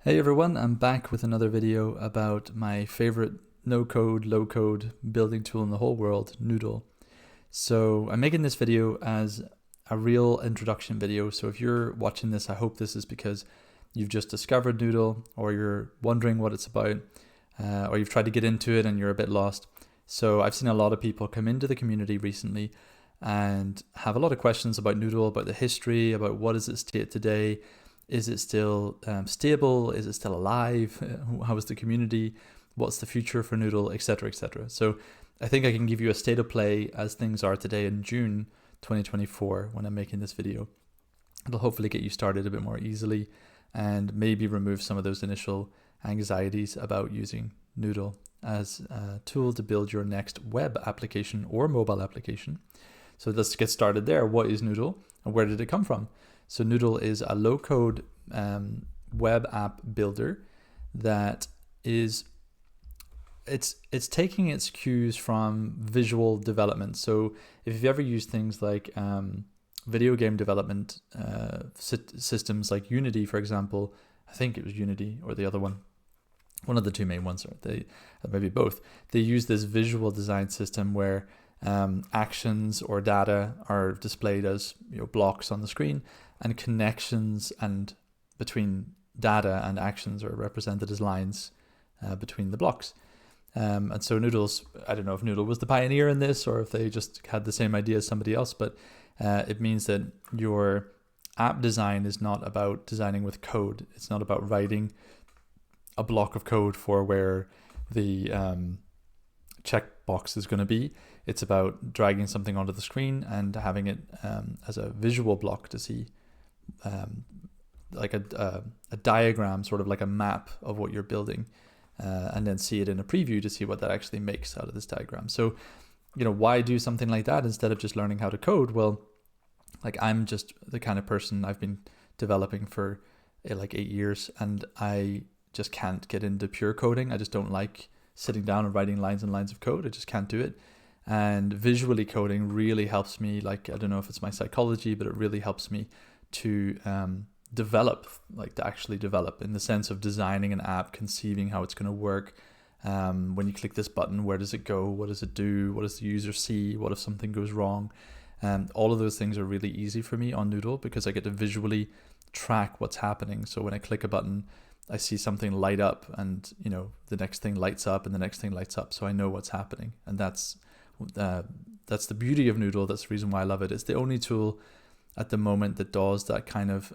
Hey everyone, I'm back with another video about my favorite no-code, low-code building tool in the whole world, Noodle. So I'm making this video as a real introduction video. So if you're watching this, I hope this is because you've just discovered Noodle or you're wondering what it's about, or you've tried to get into it and you're a bit lost. So I've seen a lot of people come into the community recently and have a lot of questions about Noodle, about the history, about what is its state today. Is it still stable? Is it still alive? How is the community? What's the future for Noodle, etc., etc. So I think I can give you a state of play as things are today in June 2024 when I'm making this video. It'll hopefully get you started a bit more easily and maybe remove some of those initial anxieties about using Noodle as a tool to build your next web application or mobile application. So let's get started there. What is Noodle and where did it come from? So Noodle is a low-code web app builder that is it's taking its cues from visual development. So if you've ever used things like video game development systems like Unity, for example, I think it was Unity or the other one of the two main ones, or they maybe both. They use this visual design system where actions or data are displayed as blocks on the screen, and connections and between data and actions are represented as lines between the blocks. And so Noodle's, I don't know if Noodle was the pioneer in this or if they just had the same idea as somebody else, but it means that your app design is not about designing with code. It's not about writing a block of code for where the checkbox is going to be. It's about dragging something onto the screen and having it as a visual block to see, like a diagram, sort of like a map of what you're building, and then see it in a preview to see what that actually makes out of this diagram. So, why do something like that instead of just learning how to code? Well, like I'm just the kind of person, I've been developing for like 8 years, and I just can't get into pure coding. I just don't like sitting down and writing lines and lines of code. I just can't do it. And visually coding really helps me. Like, I don't know if it's my psychology, but it really helps me to develop, like to actually develop in the sense of designing an app, conceiving how it's going to work. When you click this button, where does it go? What does it do? What does the user see? What if something goes wrong? All of those things are really easy for me on Noodle because I get to visually track what's happening. So when I click a button, I see something light up, and the next thing lights up and the next thing lights up, so I know what's happening. And that's the beauty of Noodle. That's the reason why I love it. It's the only tool at the moment that does that kind of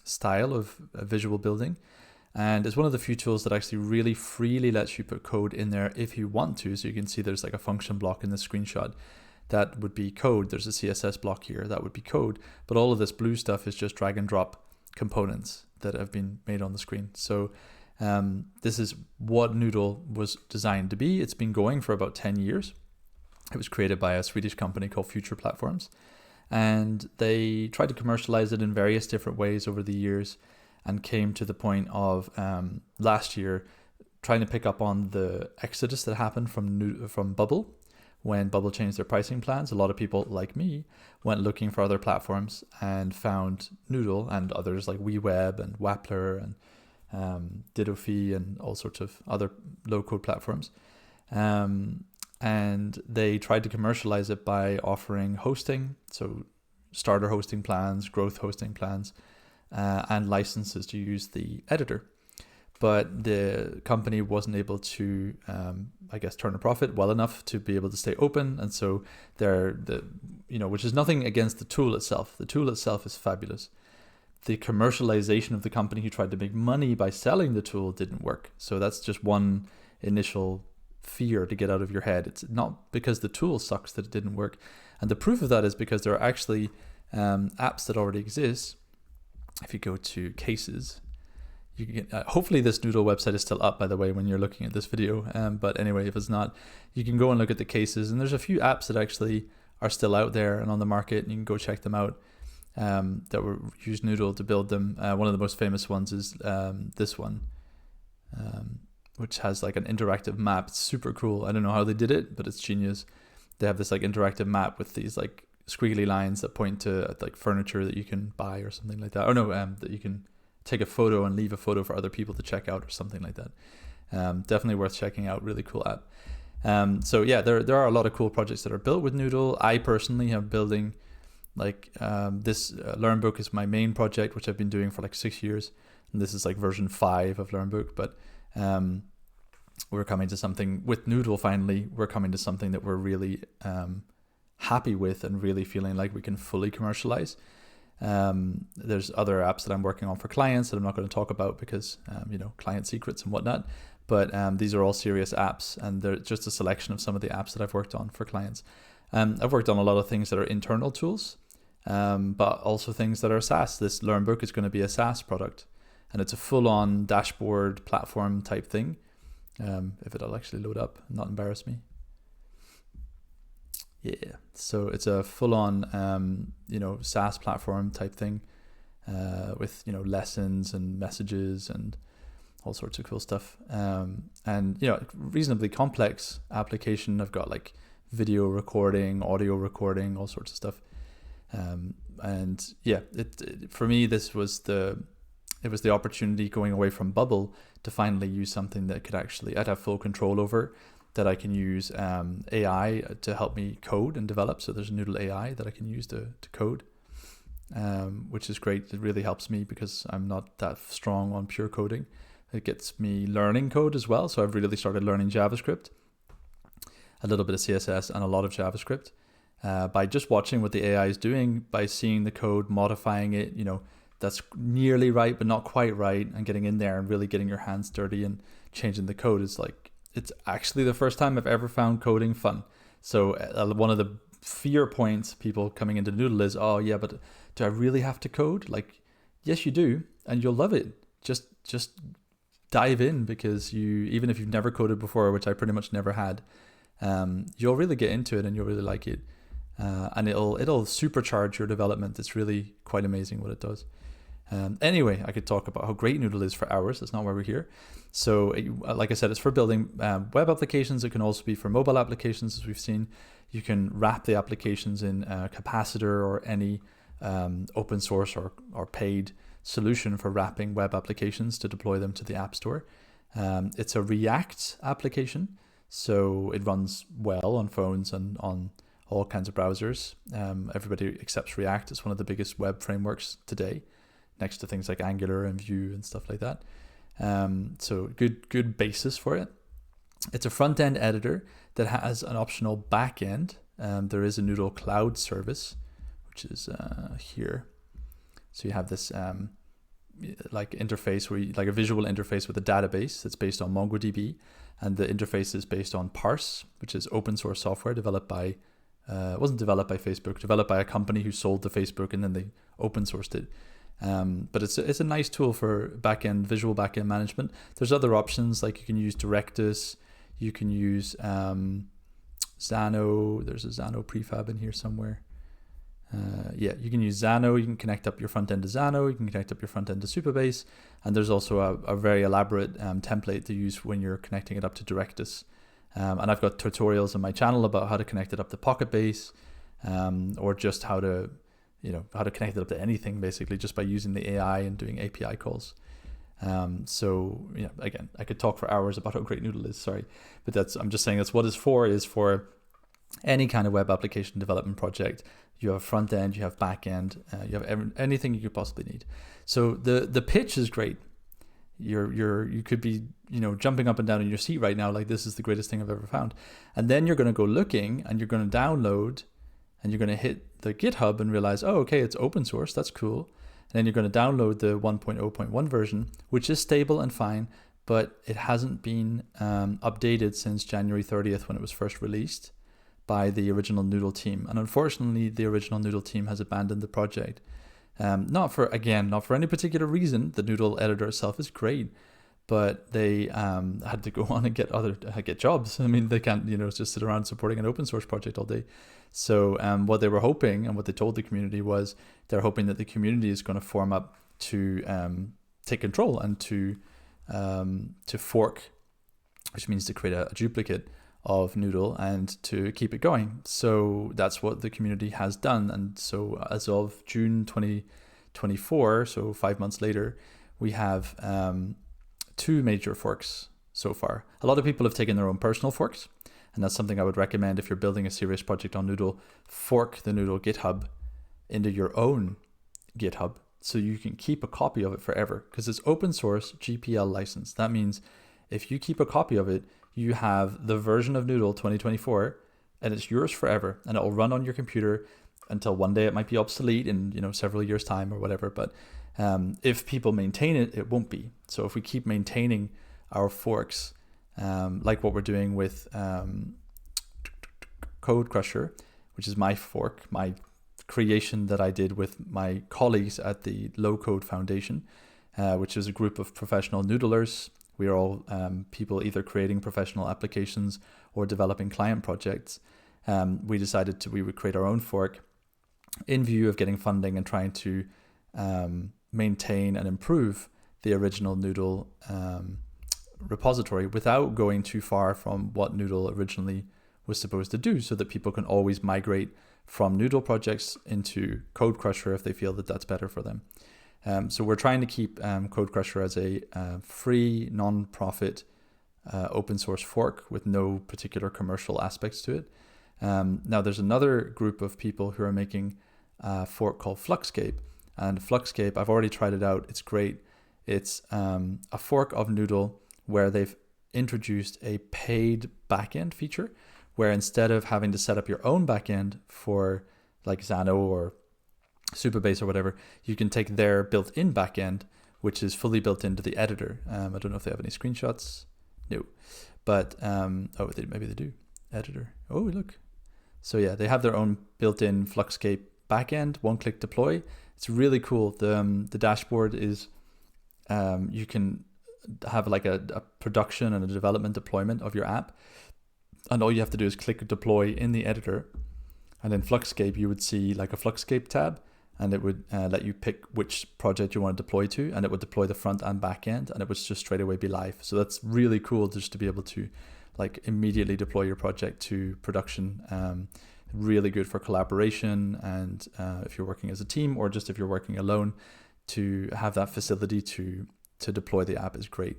style of visual building, and it's one of the few tools that actually really freely lets you put code in there if you want to. So you can see there's like a function block in the screenshot. That would be code. There's a CSS block here. That would be code. But all of this blue stuff is just drag and drop components that have been made on the screen. So this is what Noodle was designed to be. It's been going for about 10 years. It was created by a Swedish company called Future Platforms, and they tried to commercialize it in various different ways over the years, and came to the point of last year trying to pick up on the exodus that happened from Bubble. When Bubble changed their pricing plans, a lot of people like me went looking for other platforms and found Noodle and others like WeWeb and Wappler and Didofi and all sorts of other low-code platforms. And they tried to commercialize it by offering hosting, so starter hosting plans, growth hosting plans, and licenses to use the editor. But the company wasn't able to, turn a profit well enough to be able to stay open, and so which is nothing against the tool itself. The tool itself is fabulous. The commercialization of the company who tried to make money by selling the tool didn't work. So that's just one initial fear to get out of your head. It's not because the tool sucks that it didn't work, and the proof of that is because there are actually apps that already exist. If you go to cases, you can hopefully this Noodle website is still up, by the way, when you're looking at this video. But anyway, if it's not, you can go and look at the cases, and there's a few apps that actually are still out there and on the market, and you can go check them out. That were use Noodle to build them. One of the most famous ones is this one, which has like an interactive map. It's super cool. I don't know how they did it, but it's genius. They have this like interactive map with these like squiggly lines that point to like furniture that you can buy or something like that. Oh no, that you can take a photo and leave a photo for other people to check out or something like that. Definitely worth checking out. Really cool app. So yeah, there are a lot of cool projects that are built with Noodle. I personally am building this Learnbook is my main project, which I've been doing for like 6 years, and this is like version 5 of Learnbook. But we're coming to something with Noodle. Finally, we're coming to something that we're really happy with and really feeling like we can fully commercialize. There's other apps that I'm working on for clients that I'm not going to talk about because client secrets and whatnot. But these are all serious apps, and they're just a selection of some of the apps that I've worked on for clients. I've worked on a lot of things that are internal tools, but also things that are SaaS. This Learnbook is going to be a SaaS product, and it's a full-on dashboard platform type thing. If it'll actually load up and not embarrass me. Yeah, so it's a full-on, SaaS platform type thing with, lessons and messages and all sorts of cool stuff. And, reasonably complex application. I've got like video recording, audio recording, all sorts of stuff. And yeah, for me, it was the opportunity going away from Bubble to finally use something that I'd have full control over, that I can use AI to help me code and develop. So there's Noodle AI that I can use to code, which is great. It really helps me because I'm not that strong on pure coding. It gets me learning code as well. So I've really started learning JavaScript, a little bit of CSS and a lot of JavaScript by just watching what the AI is doing, by seeing the code, modifying it, that's nearly right, but not quite right, and getting in there and really getting your hands dirty and changing the code is like, it's actually the first time I've ever found coding fun. So one of the fear points people coming into Noodle is, oh yeah, but do I really have to code? Like, yes, you do, and you'll love it. Just dive in, because even if you've never coded before, which I pretty much never had, you'll really get into it and you'll really like it. And it'll supercharge your development. It's really quite amazing what it does. Anyway, I could talk about how great Noodle is for hours. That's not why we're here. So like I said, it's for building web applications. It can also be for mobile applications, as we've seen. You can wrap the applications in Capacitor or any open source or paid solution for wrapping web applications to deploy them to the App Store. It's a React application, so it runs well on phones and on all kinds of browsers. Everybody accepts React. It's one of the biggest web frameworks today, next to things like Angular and Vue and stuff like that. So good basis for it. It's a front-end editor that has an optional back-end. There is a Noodle cloud service, which is here. So you have this like interface like a visual interface with a database that's based on MongoDB, and the interface is based on Parse, which is open source software developed by it wasn't developed by Facebook, developed by a company who sold to Facebook, and then they open sourced it. But it's a nice tool for visual backend management. There's other options, like you can use Directus, you can use Xano. There's a Xano prefab in here somewhere. You can use Xano. You can connect up your front end to Xano. You can connect up your front end to Supabase, and there's also a very elaborate template to use when you're connecting it up to Directus. And I've got tutorials on my channel about how to connect it up to Pocketbase, or just how to connect it up to anything, basically, just by using the AI and doing API calls. So again, I could talk for hours about how great Noodle is. Sorry, but I'm just saying that's what it's for. Is for any kind of web application development project. You have front end, you have back end, you have anything you could possibly need. So the pitch is great. You could be jumping up and down in your seat right now, like this is the greatest thing I've ever found. And then you're going to go looking, and you're going to download, and you're going to hit the GitHub and realize, oh, okay, it's open source. That's cool. And then you're going to download the 1.0.1 version, which is stable and fine, but it hasn't been updated since January 30th when it was first released by the original Noodle team. And unfortunately, the original Noodle team has abandoned the project. Not for any particular reason. The Noodle editor itself is great, but they had to go on and get jobs. I mean, they can't just sit around supporting an open source project all day. So what they were hoping, and what they told the community, was they're hoping that the community is going to form up to take control and to fork, which means to create a duplicate of Noodle and to keep it going. So that's what the community has done. And so as of June 2024, so 5 months later, we have 2 major forks so far. A lot of people have taken their own personal forks, and that's something I would recommend if you're building a serious project on Noodle. Fork the Noodle GitHub into your own GitHub so you can keep a copy of it forever, because it's open source GPL license. That means if you keep a copy of it, you have the version of Noodle 2024 and it's yours forever, and it will run on your computer until one day it might be obsolete in several years time or whatever. But if people maintain it, it won't be. So if we keep maintaining our forks, like what we're doing with Code Crusher, which is my fork, my creation that I did with my colleagues at the Low Code Foundation, which is a group of professional noodlers. We are all people either creating professional applications or developing client projects. We decided we would create our own fork in view of getting funding and trying to maintain and improve the original Noodle repository without going too far from what Noodle originally was supposed to do, so that people can always migrate from Noodle projects into Code Crusher if they feel that that's better for them. So we're trying to keep Code Crusher as a free, non-profit, open source fork with no particular commercial aspects to it. Now there's another group of people who are making a fork called Fluxcape, and Fluxcape, I've already tried it out. It's great. It's a fork of Noodle where they've introduced a paid backend feature, where instead of having to set up your own backend for like Xano or Supabase or whatever, you can take their built-in backend, which is fully built into the editor. I don't know if they have any screenshots. No, but maybe they do. Editor. Oh, look. So yeah, they have their own built-in Fluxcape backend, one-click deploy. It's really cool. The dashboard is you can have like a production and a development deployment of your app, and all you have to do is click deploy in the editor, and in Fluxcape you would see like a Fluxcape tab, and it would let you pick which project you want to deploy to, and it would deploy the front and back end, and it would just straight away be live. So that's really cool, just to be able to like immediately deploy your project to production. Really good for collaboration, and if you're working as a team or just if you're working alone, to have that facility to deploy the app is great.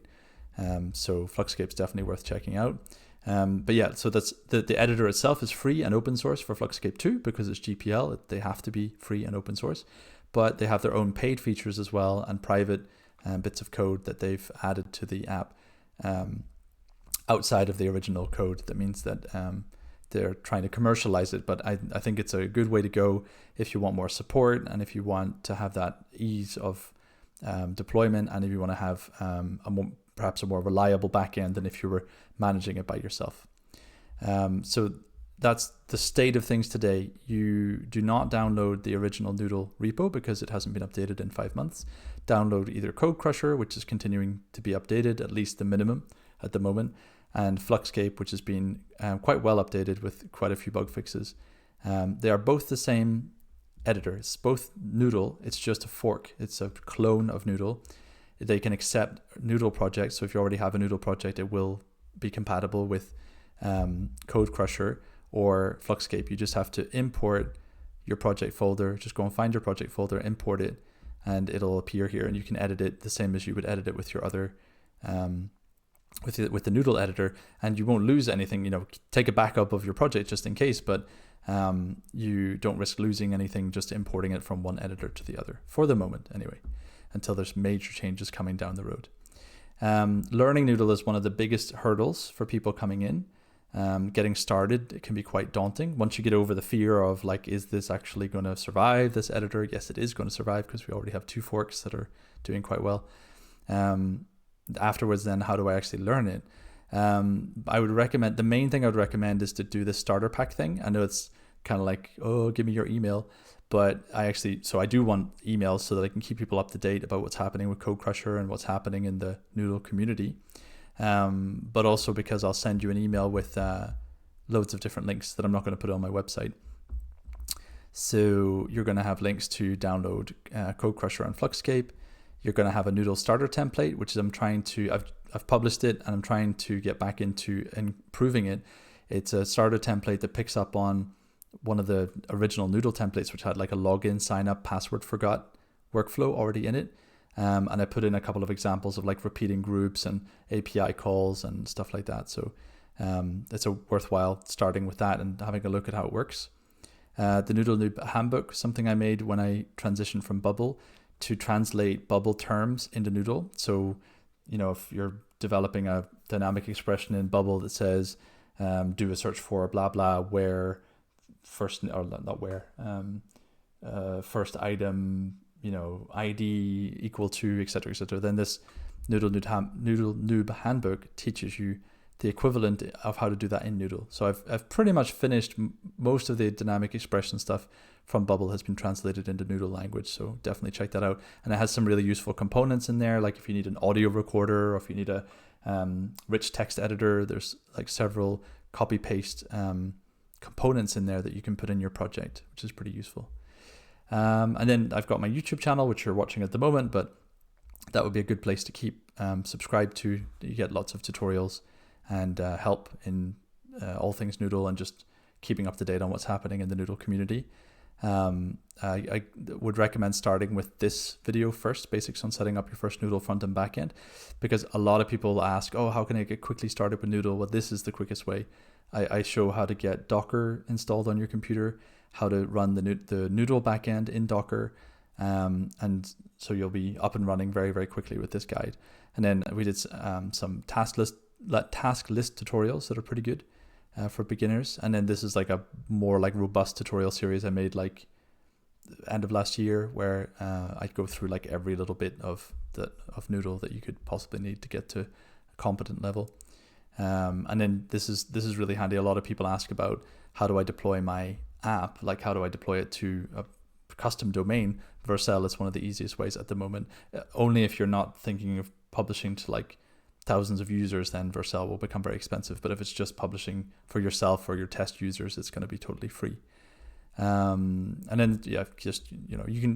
So Fluxcape's definitely worth checking out. But yeah, so that's the editor itself is free and open source for Fluxcape 2 because it's GPL. They have to be free and open source, but they have their own paid features as well, and private bits of code that they've added to the app outside of the original code. That means that they're trying to commercialize it, but I think it's a good way to go if you want more support, and if you want to have that ease of deployment, and if you want to have perhaps a more reliable backend than if you were managing it by yourself. So that's the state of things today. You do not download the original Noodle repo because it hasn't been updated in 5 months. Download either Code Crusher, which is continuing to be updated, at least the minimum at the moment, and Fluxcape, which has been quite well updated with quite a few bug fixes. They are both the same editor. It's both Noodle, it's just a fork. It's a clone of Noodle. They can accept Noodle projects, so if you already have a Noodle project, it will be compatible with Code Crusher or Fluxcape. You just have to import your project folder. Just go and find your project folder, import it, and it'll appear here, and you can edit it the same as you would edit it with your other with the Noodle editor, and you won't lose anything. Take a backup of your project just in case, but you don't risk losing anything just importing it from one editor to the other, for the moment anyway, until there's major changes coming down the road. Learning Noodle is one of the biggest hurdles for people coming in. Getting started, it can be quite daunting. Once you get over the fear of like, is this actually going to survive, this editor? Yes, it is going to survive because we already have 2 forks that are doing quite well. Afterwards, then, how do I actually learn it? I would recommend, the main thing I would recommend is to do the starter pack thing. I know it's kind of like, oh, give me your email. But I do want emails so that I can keep people up to date about what's happening with Code Crusher and what's happening in the Noodle community. But also because I'll send you an email with loads of different links that I'm not going to put on my website. So you're going to have links to download Code Crusher on Fluxcape. You're going to have a Noodle starter template, which is I've published it and I'm trying to get back into improving it. It's a starter template that picks up on one of the original Noodle templates, which had like a login, sign up, password forgot workflow already in it. And I put in a couple of examples of like repeating groups and API calls and stuff like that. So it's a worthwhile starting with that and having a look at how it works. The Noodle Noob handbook, something I made when I transitioned from Bubble to translate Bubble terms into Noodle. So, if you're developing a dynamic expression in Bubble that says, do a search for blah, blah, where first, or not where, first item, ID equal to, etc., etc. Then this Noodle Noob handbook teaches you the equivalent of how to do that in Noodle. So I've pretty much finished most of the dynamic expression stuff from Bubble has been translated into Noodle language. So definitely check that out. And it has some really useful components in there. Like if you need an audio recorder or if you need a rich text editor, there's like several copy paste components in there that you can put in your project, which is pretty useful. And then I've got my YouTube channel, which you're watching at the moment, but that would be a good place to keep subscribed to. You get lots of tutorials and help in all things Noodle and just keeping up to date on what's happening in the Noodle community. I would recommend starting with this video first, basics on setting up your first Noodle front and back end, because a lot of people ask, oh, how can I get quickly started with Noodle? Well, this is the quickest way. I show how to get Docker installed on your computer, how to run the Noodle backend in Docker, and so you'll be up and running very, very quickly with this guide. And then we did some task list tutorials that are pretty good for beginners. And then this is like a more like robust tutorial series I made like end of last year, where I'd go through like every little bit of Noodle that you could possibly need to get to a competent level. And then this is really handy. A lot of people ask about how do I deploy my app, like how do I deploy it to a custom domain. Vercel is one of the easiest ways at the moment. Only if you're not thinking of publishing to like thousands of users, then Vercel will become very expensive. But if it's just publishing for yourself or your test users, it's going to be totally free. And then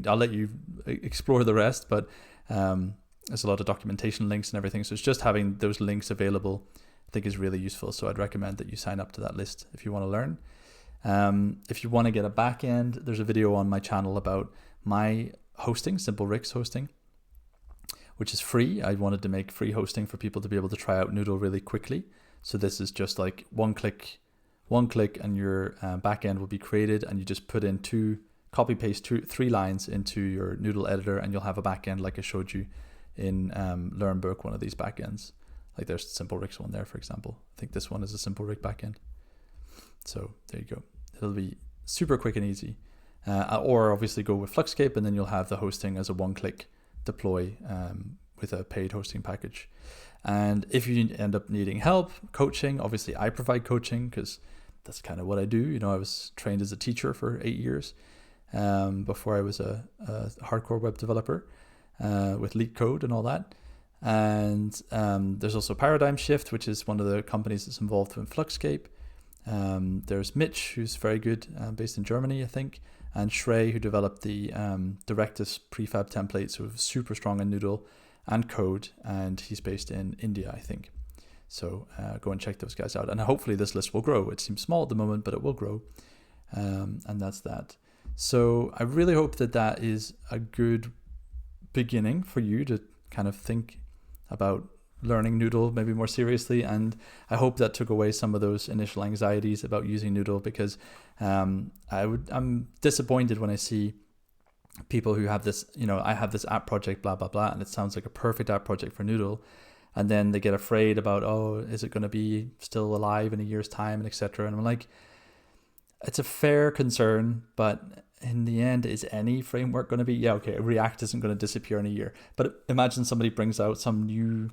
I'll let you explore the rest, but there's a lot of documentation links and everything. So it's just having those links available, I think, is really useful. So I'd recommend that you sign up to that list if you want to learn. If you want to get a backend, there's a video on my channel about my hosting, Simple Rick's hosting, which is free. I wanted to make free hosting for people to be able to try out Noodle really quickly. So this is just like one click and your backend will be created, and you just put in copy paste three lines into your Noodle editor, and you'll have a backend like I showed you in LearnBook, one of these backends. Like there's Simple Rick's one there, for example. I think this one is a Simple Rick backend. So there you go. It'll be super quick and easy. Or obviously go with Fluxcape, and then you'll have the hosting as a one-click deploy with a paid hosting package. And if you end up needing help, coaching, obviously I provide coaching because that's kind of what I do. I was trained as a teacher for 8 years before I was a hardcore web developer with LeetCode and all that. And there's also Paradigm Shift, which is one of the companies that's involved in Fluxcape. There's Mitch, who's very good, based in Germany, I think, and Shrey, who developed the Directus prefab template, so super strong in Noodle and code, and he's based in India, I think. So go and check those guys out, and hopefully this list will grow. It seems small at the moment, but it will grow, and that's that. So I really hope that is a good beginning for you to kind of think about learning Noodle maybe more seriously, and I hope that took away some of those initial anxieties about using Noodle, because I'm disappointed when I see people who have this, I have this app project, blah blah blah, and it sounds like a perfect app project for Noodle, and then they get afraid about, oh, is it going to be still alive in a year's time, and etc. And I'm like, it's a fair concern, but in the end, is any framework going to be, React isn't going to disappear in a year, but imagine somebody brings out some new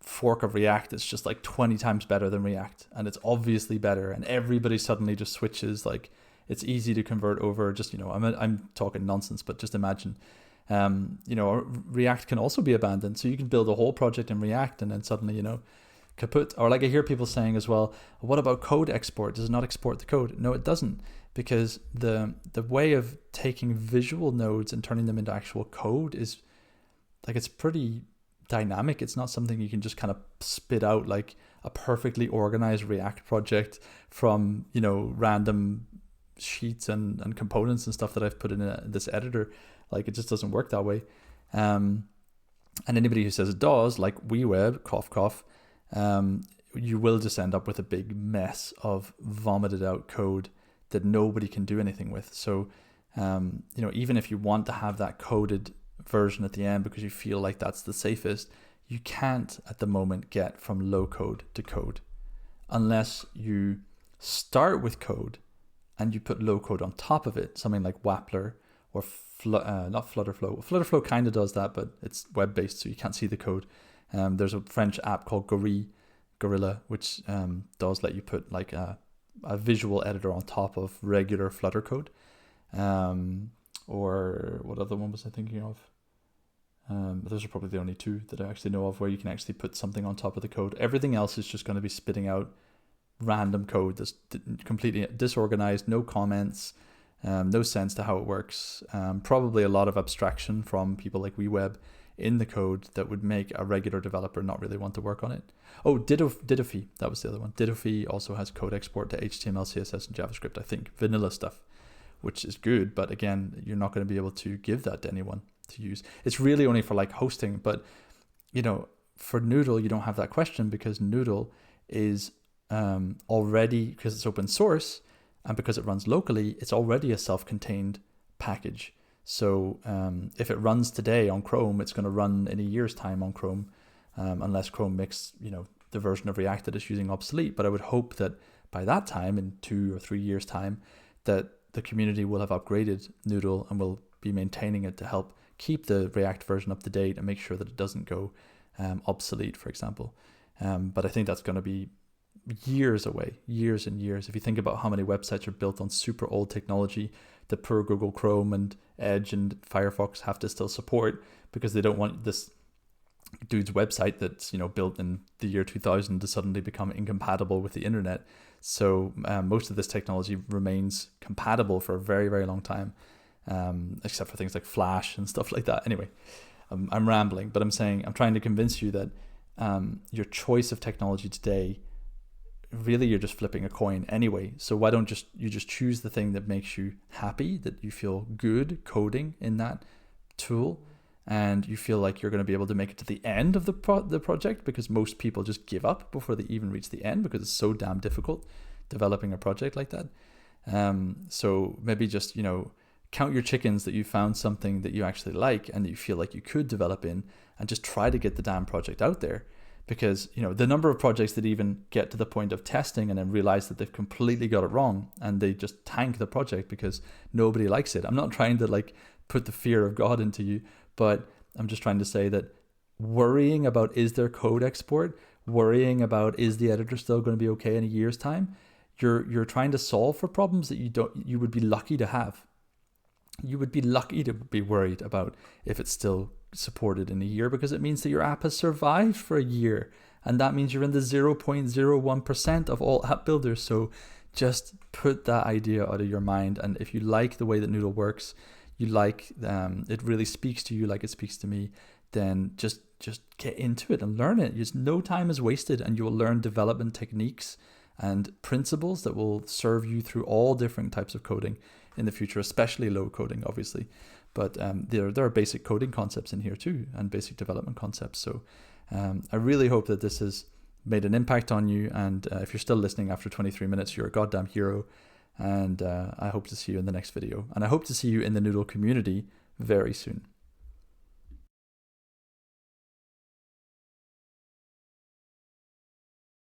fork of React that's just like 20 times better than React, and it's obviously better, and everybody suddenly just switches, like it's easy to convert over. Just, I'm talking nonsense, but just imagine, React can also be abandoned, so you can build a whole project in React and then suddenly, kaput. Or like I hear people saying as well, what about code export? Does it not export the code? No, it doesn't, because the way of taking visual nodes and turning them into actual code is like, it's pretty dynamic. It's not something you can just kind of spit out like a perfectly organized React project from, random sheets and components and stuff that I've put in this editor. Like, it just doesn't work that way. And anybody who says it does, like WeWeb, cough, cough, you will just end up with a big mess of vomited out code that nobody can do anything with. So, even if you want to have that coded version at the end because you feel like that's the safest, you can't at the moment get from low code to code unless you start with code and you put low code on top of it, something like Wappler or not Flutterflow. Flutterflow kind of does that, but it's web-based, so you can't see the code. There's a French app called Gorilla, which does let you put like a visual editor on top of regular Flutter code. Or what other one was I thinking of? Those are probably the only two that I actually know of where you can actually put something on top of the code. Everything else is just going to be spitting out random code that's completely disorganized, no comments, no sense to how it works. Probably a lot of abstraction from people like WeWeb in the code that would make a regular developer not really want to work on it. Oh, Didofy, that was the other one. Didofy also has code export to HTML, CSS, and JavaScript, I think, vanilla stuff, which is good, but again, you're not going to be able to give that to anyone to use. It's really only for like hosting, but for Noodle, you don't have that question because Noodle is already, because it's open source and because it runs locally, it's already a self-contained package. So if it runs today on Chrome, it's going to run in a year's time on Chrome, unless Chrome makes the version of React that it's using obsolete. But I would hope that by that time, in 2 or 3 years' time, that the community will have upgraded Noodle and will be maintaining it to help keep the React version up to date and make sure that it doesn't go obsolete, for example. But I think that's going to be years away, years and years. If you think about how many websites are built on super old technology that poor Google Chrome and Edge and Firefox have to still support because they don't want this dude's website that's built in the year 2000 to suddenly become incompatible with the internet. So most of this technology remains compatible for a very, very long time, except for things like Flash and stuff like that. Anyway, I'm rambling, but I'm trying to convince you that your choice of technology today, really you're just flipping a coin anyway. So why don't you just choose the thing that makes you happy, that you feel good coding in that tool, and you feel like you're going to be able to make it to the end of the project, because most people just give up before they even reach the end because it's so damn difficult developing a project like that. So maybe just count your chickens that you found something that you actually like and that you feel like you could develop in, and just try to get the damn project out there. Because the number of projects that even get to the point of testing and then realize that they've completely got it wrong and they just tank the project because nobody likes it. I'm not trying to put the fear of God into you, but I'm just trying to say that worrying about is there code export, worrying about is the editor still going to be okay in a year's time, you're trying to solve for problems that you would be lucky to have. You would be lucky to be worried about if it's still supported in a year, because it means that your app has survived for a year, and that means you're in the 0.01% of all app builders. So just put that idea out of your mind, and if you like the way that Noodle works, you like it really speaks to you like it speaks to me, then just get into it and learn it. Just no time is wasted, and you will learn development techniques and principles that will serve you through all different types of coding in the future, especially low coding, obviously. But there are basic coding concepts in here too, and basic development concepts. So I really hope that this has made an impact on you. And if you're still listening after 23 minutes, you're a goddamn hero. And I hope to see you in the next video. And I hope to see you in the Noodle community very soon.